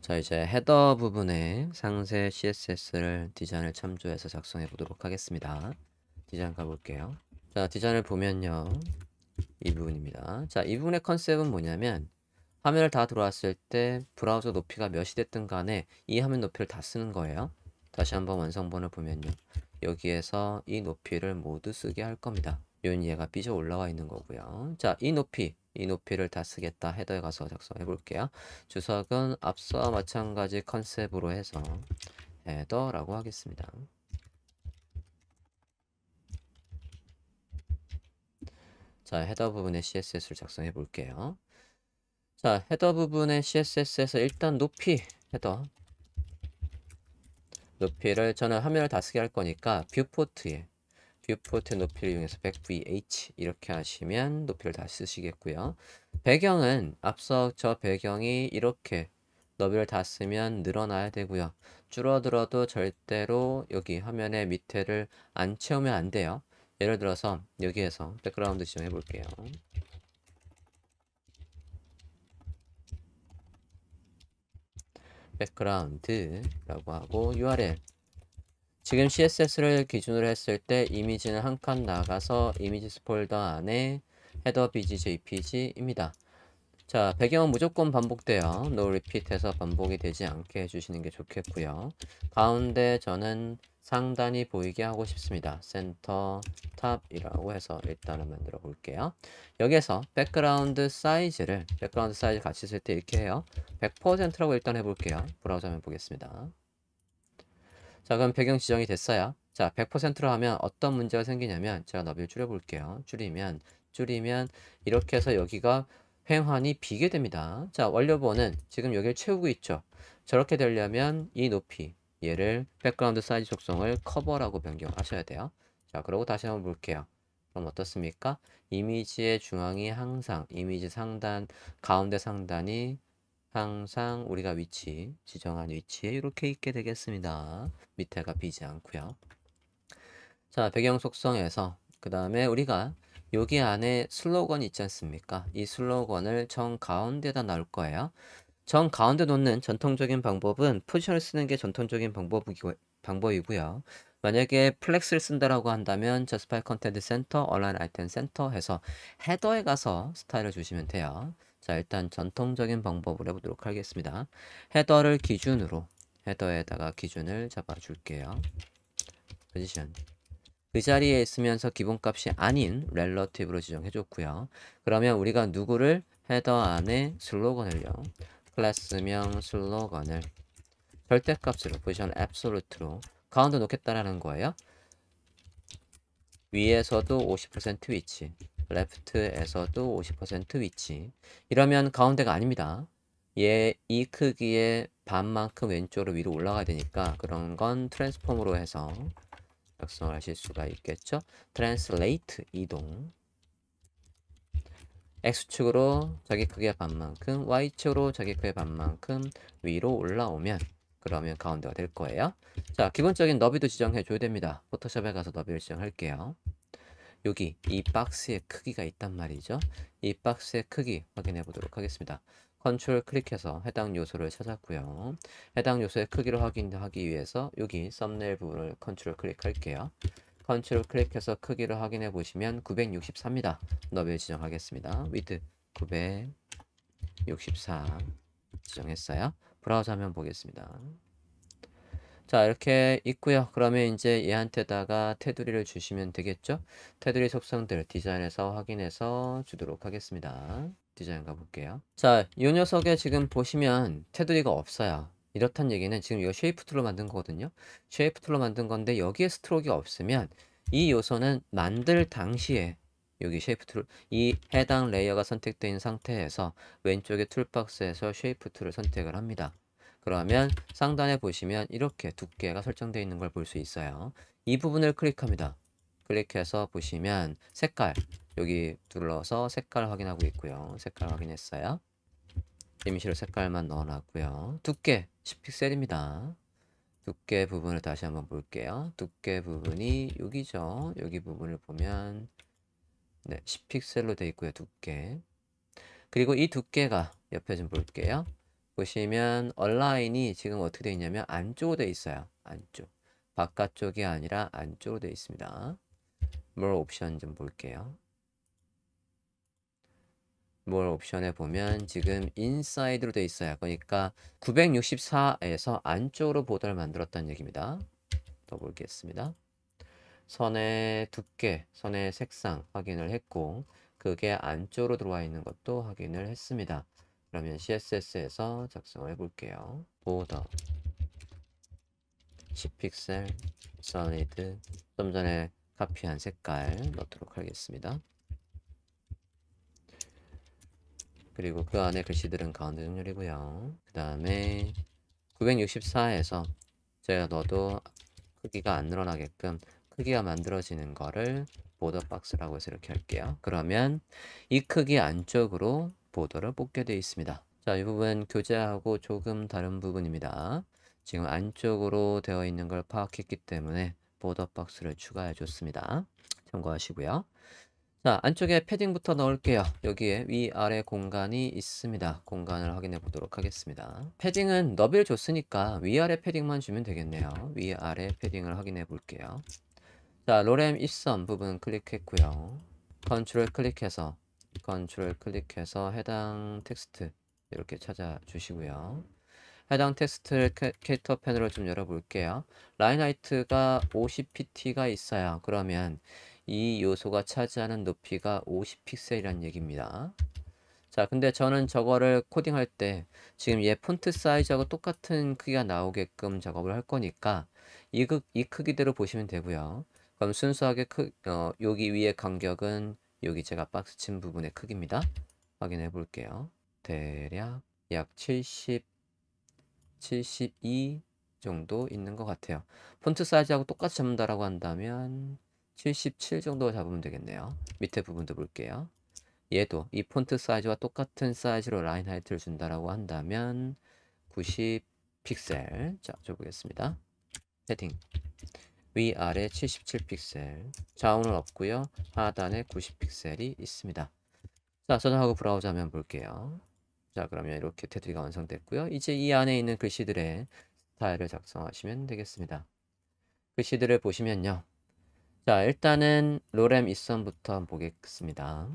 자, 이제 헤더 부분에 상세 CSS를 디자인을 참조해서 작성해 보도록 하겠습니다. 디자인 가볼게요. 자, 디자인을 보면요. 이 부분입니다. 자, 이 부분의 컨셉은 뭐냐면 화면을 다 들어왔을 때 브라우저 높이가 몇이 됐든 간에 이 화면 높이를 다 쓰는 거예요. 다시 한번 완성본을 보면요. 여기에서 이 높이를 모두 쓰게 할 겁니다. 요 얘가 삐져 올라와 있는 거고요. 자, 이 높이를 다 쓰겠다. 헤더에 가서 작성해 볼게요. 주석은 앞서와 마찬가지 컨셉으로 해서 헤더라고 하겠습니다. 자, 헤더 부분의 CSS를 작성해 볼게요. 자, 헤더 부분의 CSS에서 일단 헤더 높이를 저는 화면을 다 쓰게 할 거니까 뷰포트 높이를 이용해서 100VH 이렇게 하시면 높이를 다 쓰시겠고요. 배경은 앞서 저 배경이 이렇게 너비를 다 쓰면 늘어나야 되고요. 줄어들어도 절대로 여기 화면의 밑에를 안 채우면 안 돼요. 예를 들어서 여기에서 백그라운드 지정해 볼게요. 백그라운드라고 하고 URL 지금 CSS를 기준으로 했을 때 이미지는 한 칸 나가서 이미지스 폴더 안에 헤더 bg jpg입니다. 자, 배경은 무조건 반복돼요. no repeat 해서 반복이 되지 않게 해주시는 게 좋겠고요. 가운데 저는 상단이 보이게 하고 싶습니다. 센터 탑이라고 해서 일단은 만들어 볼게요. 여기에서 백그라운드 사이즈 같이 쓸 때 이렇게 해요. 100%라고 일단 해볼게요. 브라우저 화면 보겠습니다. 자, 그럼 배경 지정이 됐어요. 자, 100%로 하면 어떤 문제가 생기냐면 제가 너비를 줄여볼게요. 줄이면 이렇게 해서 여기가 횡한이 비게 됩니다. 자, 원료본은 지금 여기를 채우고 있죠. 저렇게 되려면 이 높이 얘를 백그라운드 사이즈 속성을 커버라고 변경하셔야 돼요. 자, 그러고 다시 한번 볼게요. 그럼 어떻습니까? 이미지의 중앙이 항상 이미지 상단 가운데 상단이 항상 우리가 지정한 위치에 이렇게 있게 되겠습니다. 밑에가 비지 않고요. 자, 배경 속성에서 그 다음에 우리가 여기 안에 슬로건이 있지 않습니까? 이 슬로건을 정 가운데다 넣을 거예요. 정 가운데 놓는 전통적인 방법은 포지션을 쓰는 게 전통적인 방법이고요. 만약에 플렉스를 쓴다라고 한다면 저스파이 컨텐트 센터, 얼라인 아이템 센터 해서 헤더에 가서 스타일을 주시면 돼요. 자, 일단 전통적인 방법으로 해보도록 하겠습니다. 헤더에다가 기준을 잡아줄게요. 포지션. 그 자리에 있으면서 기본값이 아닌 렐러티브로 지정해줬고요. 그러면 우리가 누구를 헤더 안에 슬로건을요. 클래스명 슬로건을 절대값으로 포지션 앱솔루트로 가운데 놓겠다라는 거예요. 위에서도 50% 위치, 레프트에서도 50% 위치. 이러면 가운데가 아닙니다. 이 크기의 반만큼 왼쪽으로 위로 올라가야 되니까 그런 건 트랜스폼으로 해서 작성을 하실 수가 있겠죠. 트랜슬레이트 이동. X축으로 자기 크기의 반만큼, Y축으로 자기 크기의 반만큼 위로 올라오면 그러면 가운데가 될 거예요. 자, 기본적인 너비도 지정해 줘야 됩니다. 포토샵에 가서 너비를 지정할게요. 여기 이 박스의 크기가 있단 말이죠. 이 박스의 크기 확인해 보도록 하겠습니다. 컨트롤 클릭해서 해당 요소를 찾았고요. 해당 요소의 크기를 확인하기 위해서 여기 썸네일 부분을 컨트롤 클릭할게요. 컨트롤 클릭해서 크기를 확인해 보시면 964입니다. 너비를 지정하겠습니다. 위드 964 지정했어요. 브라우저 화면 보겠습니다. 자, 이렇게 있고요. 그러면 이제 얘한테다가 테두리를 주시면 되겠죠? 테두리 속성들 디자인에서 확인해서 주도록 하겠습니다. 디자인 가볼게요. 자, 이 녀석에 지금 보시면 테두리가 없어요. 이렇단 얘기는 지금 이거 쉐이프 툴로 만든 거거든요. 쉐이프 툴로 만든 건데 여기에 스트로크가 없으면 이 요소는 만들 당시에 여기 쉐이프 툴, 이 해당 레이어가 선택된 상태에서 왼쪽의 툴박스에서 쉐이프 툴을 선택을 합니다. 그러면 상단에 보시면 이렇게 두께가 설정되어 있는 걸 볼 수 있어요. 이 부분을 클릭합니다. 클릭해서 보시면 색깔, 여기 눌러서 색깔 확인하고 있고요. 색깔 확인했어요. 임시로 색깔만 넣어놨고요. 두께 10픽셀입니다. 두께 부분을 다시 한번 볼게요. 두께 부분이 여기죠. 여기 부분을 보면 네, 10픽셀로 되어 있고요. 두께. 그리고 이 두께가 옆에 좀 볼게요. 보시면 얼라인이 지금 어떻게 되어 있냐면 안쪽으로 되어 있어요. 안쪽. 바깥쪽이 아니라 안쪽으로 되어 있습니다. more 옵션 좀 볼게요. more 옵션에 보면 지금 인사이드로 되어 있어요. 그러니까 964에서 안쪽으로 보더를 만들었다는 얘기입니다. 더 보겠습니다. 선의 두께, 선의 색상 확인을 했고 그게 안쪽으로 들어와 있는 것도 확인을 했습니다. 그러면 CSS에서 작성을 해볼게요. 보더 10픽셀 솔리드 좀 전에 카피한 색깔 넣도록 하겠습니다. 그리고 그 안에 글씨들은 가운데 정렬이고요. 그 다음에 964에서 제가 넣어도 크기가 안 늘어나게끔 크기가 만들어지는 거를 보더 박스라고 해서 이렇게 할게요. 그러면 이 크기 안쪽으로 보더를 뽑게 되어 있습니다. 자, 이 부분 교재하고 조금 다른 부분입니다. 지금 안쪽으로 되어 있는 걸 파악했기 때문에 보더 박스를 추가해 줬습니다. 참고하시고요. 자, 안쪽에 패딩부터 넣을게요. 여기에 위아래 공간이 있습니다. 공간을 확인해 보도록 하겠습니다. 패딩은 너비를 줬으니까 위아래 패딩만 주면 되겠네요. 위아래 패딩을 확인해 볼게요. 자, 로렘 입선 부분 클릭했고요. 컨트롤 클릭해서 해당 텍스트 이렇게 찾아주시고요. 해당 텍스트를 캐릭터 펜으로 좀 열어볼게요. 라인 하이트가 50pt가 있어요. 그러면 이 요소가 차지하는 높이가 50픽셀이란 얘기입니다. 자, 근데 저는 저거를 코딩할 때 지금 얘 폰트 사이즈하고 똑같은 크기가 나오게끔 작업을 할 거니까 이 크기대로 보시면 되고요. 그럼 순수하게 여기 위에 간격은 여기 제가 박스 친 부분의 크기입니다. 확인해 볼게요. 대략 약 72 정도 있는 것 같아요. 폰트 사이즈하고 똑같이 잡는다라고 한다면 77 정도 잡으면 되겠네요. 밑에 부분도 볼게요. 얘도 이 폰트 사이즈와 똑같은 사이즈로 라인 하이트를 준다라고 한다면 90 픽셀. 자, 줘보겠습니다. 헤딩 위아래 77 픽셀. 자원은 없고요. 하단에 90 픽셀이 있습니다. 자, 저장하고 브라우저 화면 볼게요. 자, 그러면 이렇게 테두리가 완성됐고요. 이제 이 안에 있는 글씨들의 스타일을 작성하시면 되겠습니다. 글씨들을 보시면요. 자, 일단은 로렘 입선부터 보겠습니다.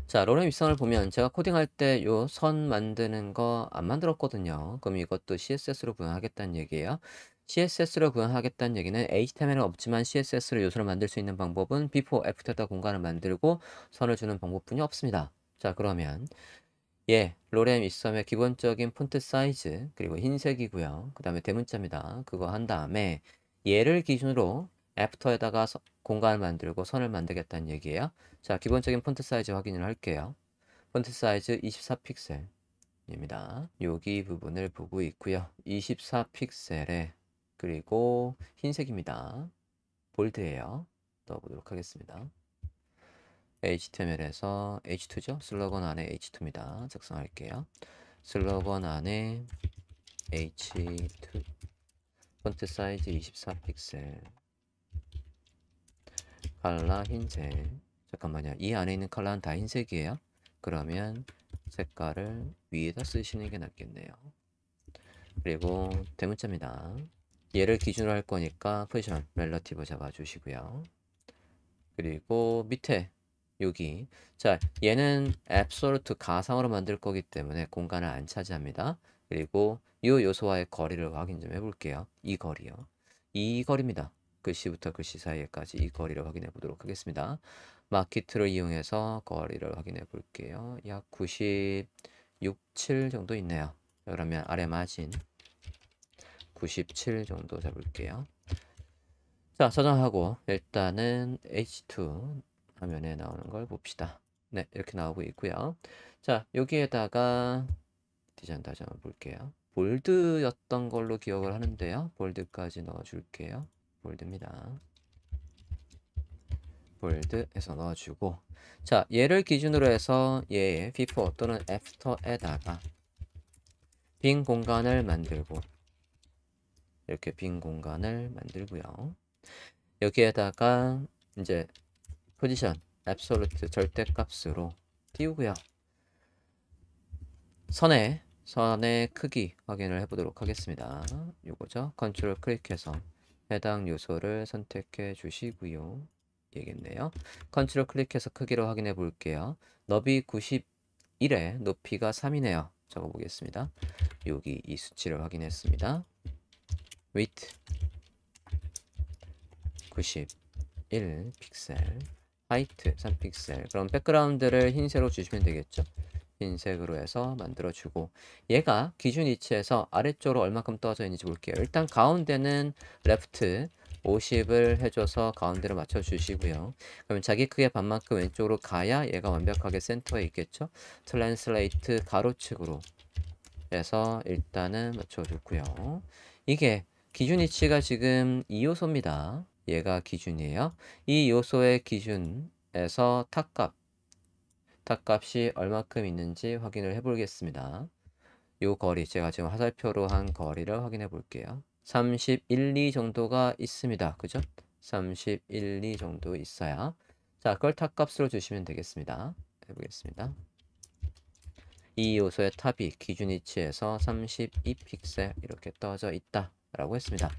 자, 로렘 입선을 보면 제가 코딩할 때 요 선 만드는 거 안 만들었거든요. 그럼 이것도 CSS로 구현하겠다는 얘기예요. CSS로 구현하겠다는 얘기는 HTML은 없지만 CSS로 요소를 만들 수 있는 방법은 before, after에다 공간을 만들고 선을 주는 방법뿐이 없습니다. 자, 그러면 로렘 입선의 기본적인 폰트 사이즈 그리고 흰색이고요. 그 다음에 대문자입니다. 그거 한 다음에 얘를 기준으로 애프터에다가 공간을 만들고 선을 만들겠다는 얘기예요. 자, 기본적인 폰트 사이즈 확인을 할게요. 폰트 사이즈 24픽셀입니다. 여기 부분을 보고 있고요. 24픽셀에 그리고 흰색입니다. 볼드예요. 넣어보도록 하겠습니다. HTML에서 H2죠? 슬러건 안에 H2입니다. 작성할게요. 슬러건 안에 H2 폰트 사이즈 24픽셀 컬러 흰색. 잠깐만요. 이 안에 있는 컬러는 다 흰색이에요. 그러면 색깔을 위에다 쓰시는 게 낫겠네요. 그리고 대문자입니다. 얘를 기준으로 할 거니까 포지션 렐러티브 잡아주시고요. 그리고 밑에 여기 자, 얘는 앱솔루트 가상으로 만들 거기 때문에 공간을 안 차지합니다. 그리고 이 요소와의 거리를 확인 좀 해볼게요. 이 거리요. 이 거리입니다. 글씨부터 글씨 사이에까지 이 거리를 확인해 보도록 하겠습니다. 마키트를 이용해서 거리를 확인해 볼게요. 약 96, 7 정도 있네요. 그러면 아래 마진 97 정도 잡을게요. 자, 저장하고 일단은 H2 화면에 나오는 걸 봅시다. 네, 이렇게 나오고 있고요. 자, 여기에다가 디자인 다시 한번 볼게요. 볼드였던 걸로 기억을 하는데요. 볼드까지 넣어줄게요. 볼드입니다. 볼드해서 넣어주고 자, 얘를 기준으로 해서 얘의 before 또는 after에다가 빈 공간을 만들고 이렇게 빈 공간을 만들고요. 여기에다가 이제 포지션 absolute 절대값으로 띄우고요. 선에 선의 크기 확인을 해보도록 하겠습니다. 요거죠. 컨트롤 클릭해서 해당 요소를 선택해 주시고요. 얘겠네요. 컨트롤 클릭해서 크기를 확인해 볼게요. 너비 91에 높이가 3이네요. 적어 보겠습니다. 여기 이 수치를 확인했습니다. width 91 픽셀, height 3픽셀. 그럼 백그라운드를 흰색으로 주시면 되겠죠. 흰색으로 해서 만들어주고, 얘가 기준 위치에서 아래쪽으로 얼마큼 떨어져 있는지 볼게요. 일단 가운데는 레프트 50을 해줘서 가운데로 맞춰주시고요. 그럼 자기 크기의 반만큼 왼쪽으로 가야 얘가 완벽하게 센터에 있겠죠. 트랜슬레이트 가로축으로 해서 일단은 맞춰줬고요. 이게 기준 위치가 지금 이 요소입니다. 얘가 기준이에요. 이 요소의 기준에서 탑값이 얼마큼 있는지 확인을 해 보겠습니다. 요 거리, 제가 지금 화살표로 한 거리를 확인해 볼게요. 31, 2 정도가 있습니다. 그죠? 31, 2 정도 있어야. 자, 그걸 탑값으로 주시면 되겠습니다. 해보겠습니다. 이 요소의 탑이 기준 위치에서 32픽셀 이렇게 떠져 있다 라고 했습니다.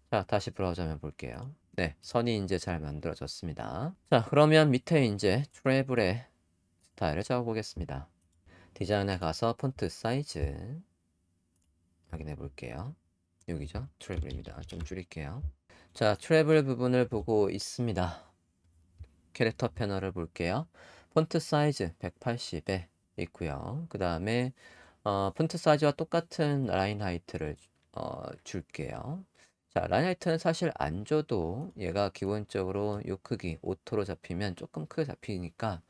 자, 다시 브라우저면 볼게요. 네, 선이 이제 잘 만들어졌습니다. 자, 그러면 밑에 이제 트래블의 스타일을 적어보겠습니다. 디자인에 가서 폰트 사이즈 확인해 볼게요. 여기죠. 트래블입니다. 좀 줄일게요. 자, 트래블 부분을 보고 있습니다. 캐릭터 패널을 볼게요. 폰트 사이즈 180에 있고요. 그 다음에 폰트 사이즈와 똑같은 라인 하이트를 줄게요. 자, 라인 하이트는 사실 안 줘도 얘가 기본적으로 요 크기 오토로 잡히면 조금 크게 잡히니까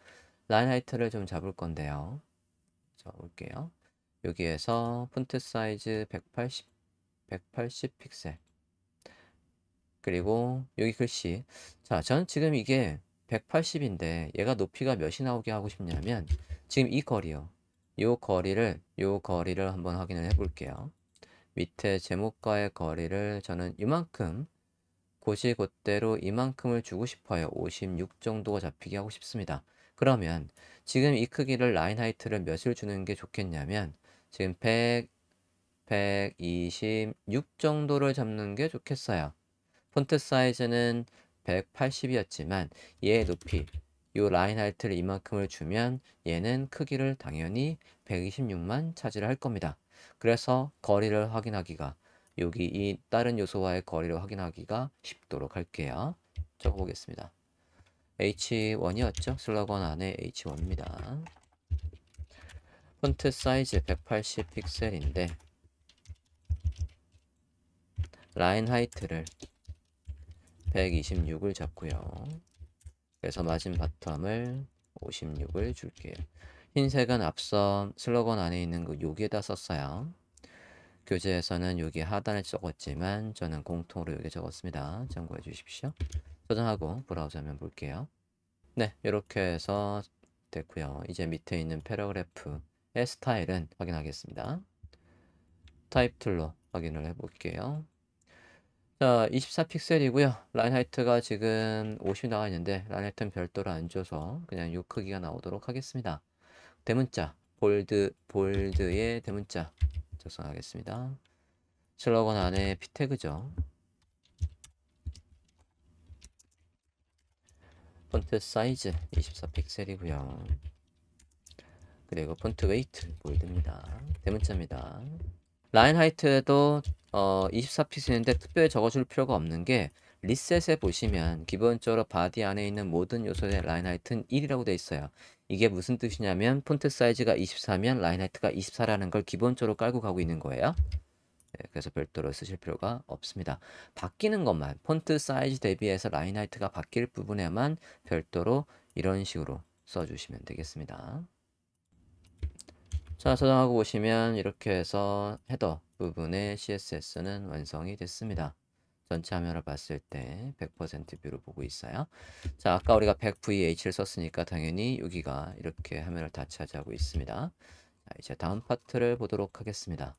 라인 하이트를 좀 잡을 건데요. 자, 볼게요. 여기에서 폰트 사이즈 180 픽셀. 그리고 여기 글씨. 자, 저는 지금 이게 180인데 얘가 높이가 몇이 나오게 하고 싶냐면 지금 이 거리요. 요 거리를 한번 확인을 해 볼게요. 밑에 제목과의 거리를 저는 이만큼 곧대로 이만큼을 주고 싶어요. 56 정도가 잡히게 하고 싶습니다. 그러면 지금 이 크기를 라인 하이트를 몇을 주는 게 좋겠냐면 지금 126 정도를 잡는 게 좋겠어요. 폰트 사이즈는 180이었지만 얘의 높이, 요 라인 하이트를 이만큼을 주면 얘는 크기를 당연히 126만 차지를 할 겁니다. 그래서 거리를 확인하기가, 여기 이 다른 요소와의 거리를 확인하기가 쉽도록 할게요. 적어보겠습니다. H1이었죠? 슬러건 안에 H1입니다. 폰트 사이즈 180 픽셀인데 라인 하이트를 126을 잡고요. 그래서 마진 바텀을 56을 줄게요. 흰색은 앞서 슬로건 안에 있는 그 여기에다 썼어요. 교재에서는 여기 하단에 적었지만 저는 공통으로 여기 적었습니다. 참고해 주십시오. 저장하고 브라우저면 볼게요. 네, 이렇게 해서 됐고요. 이제 밑에 있는 패러그래프의 스타일은 확인하겠습니다. 타입 툴로 확인을 해볼게요. 자, 24픽셀이고요. 라인 하이트가 지금 50 나와 있는데 라인 하이트는 별도로 안 줘서 그냥 요 크기가 나오도록 하겠습니다. 대문자, 볼드의 대문자 작성하겠습니다. 슬러건 안에 p 태그죠. 폰트 사이즈 24픽셀이고요. 그리고 폰트 웨이트 볼드입니다. 대문자입니다. 라인 하이트도 24픽셀인데 특별히 적어줄 필요가 없는 게 리셋에 보시면 기본적으로 바디 안에 있는 모든 요소의 라인 하이트는 1이라고 되어 있어요. 이게 무슨 뜻이냐면 폰트 사이즈가 24면 라인 하이트가 24라는 걸 기본적으로 깔고 가고 있는 거예요. 네, 그래서 별도로 쓰실 필요가 없습니다. 바뀌는 것만, 폰트 사이즈 대비해서 라인 하이트가 바뀔 부분에만 별도로 이런 식으로 써주시면 되겠습니다. 자, 저장하고 보시면 이렇게 해서 헤더 부분의 CSS는 완성이 됐습니다. 전체 화면을 봤을 때 100% 뷰로 보고 있어요. 자, 아까 우리가 100VH를 썼으니까 당연히 여기가 이렇게 화면을 다 차지하고 있습니다. 자, 이제 다음 파트를 보도록 하겠습니다.